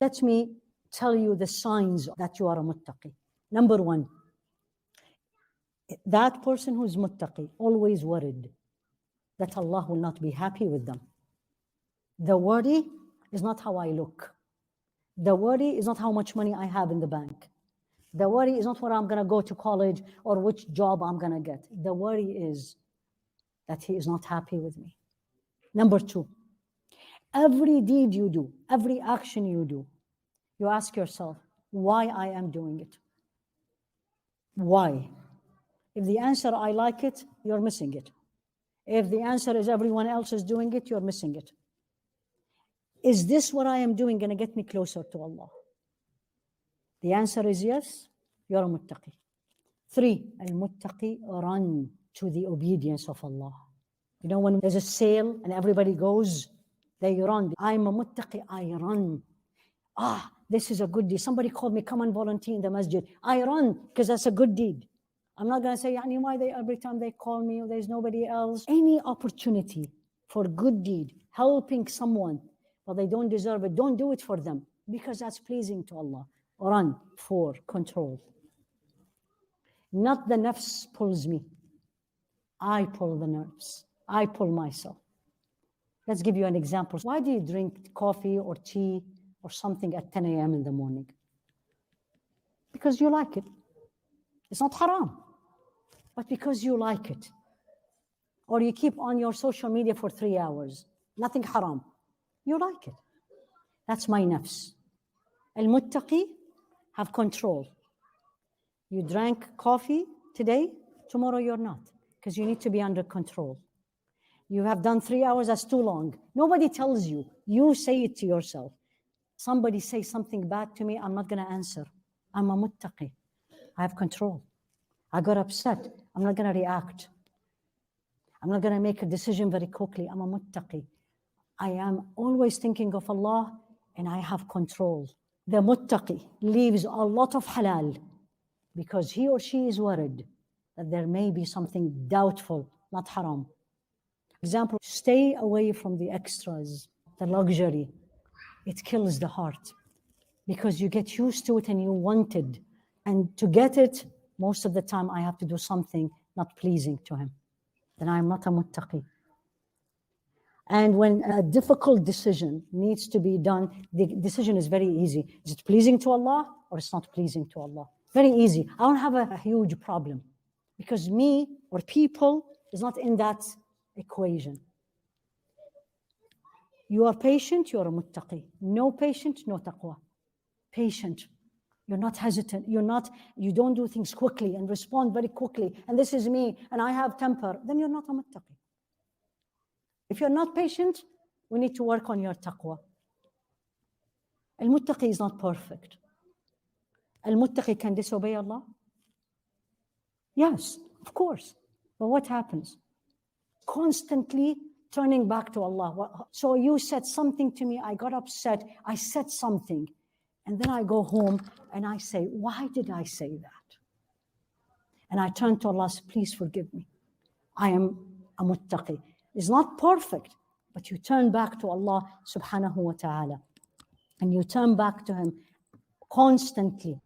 Let me tell you the signs that you are a muttaqi. Number one, that person who's muttaqi, always worried that Allah will not be happy with them. The worry is not how I look. The worry is not how much money I have in the bank. The worry is not where I'm going to go to college or which job I'm going to get. The worry is that He is not happy with me. Number two, every deed you do, every action you do, you ask yourself, why I am doing it? Why? If the answer, I like it, you're missing it. If the answer is everyone else is doing it, you're missing it. Is this what I am doing going to get me closer to Allah? The answer is yes, you're a muttaqi. Three, al-muttaqi run to the obedience of Allah. You know, when there's a sale and everybody goes, they run. I'm a muttaqi, I run. This is a good deed. Somebody called me, come and volunteer in the masjid. I run because that's a good deed. I'm not going to say, why every time they call me, there's nobody else. Any opportunity for good deed, helping someone, but they don't deserve it, don't do it for them because that's pleasing to Allah. Run for control. Not the nafs pulls me. I pull the nerves. I pull myself. Let's give you an example. Why do you drink coffee or tea or something at 10 a.m. in the morning? Because you like it. It's not haram, but because you like it. Or you keep on your social media for 3 hours. Nothing haram. You like it. That's my nafs. Al-muttaqi have control. You drank coffee today, tomorrow you're not, because you need to be under control. You have done 3 hours, that's too long. Nobody tells you. You say it to yourself. Somebody say something bad to me, I'm not going to answer. I'm a muttaqi. I have control. I got upset. I'm not going to react. I'm not going to make a decision very quickly. I'm a muttaqi. I am always thinking of Allah and I have control. The muttaqi leaves a lot of halal because he or she is worried that there may be something doubtful, not haram. Example, stay away from the extras, the luxury. It kills the heart because you get used to it and you want it. And to get it, most of the time I have to do something not pleasing to Him. Then I'm not a muttaqi. And when a difficult decision needs to be done, the decision is very easy. Is it pleasing to Allah or it's not pleasing to Allah? Very easy. I don't have a huge problem because me or people is not in that equation. You are patient, you are a muttaqi. No patient, no taqwa. Patient. You're not hesitant. You don't do things quickly and respond very quickly. And this is me, and I have temper. Then you're not a muttaqi. If you're not patient, we need to work on your taqwa. Al-muttaqi is not perfect. Al-muttaqi can disobey Allah? Yes, of course. But what happens? Constantly turning back to Allah. So you said something to me, I got upset, I said something. And then I go home and I say, why did I say that? And I turn to Allah, say, please forgive me. I am a muttaqi. It's not perfect, but you turn back to Allah subhanahu wa ta'ala. And you turn back to Him constantly.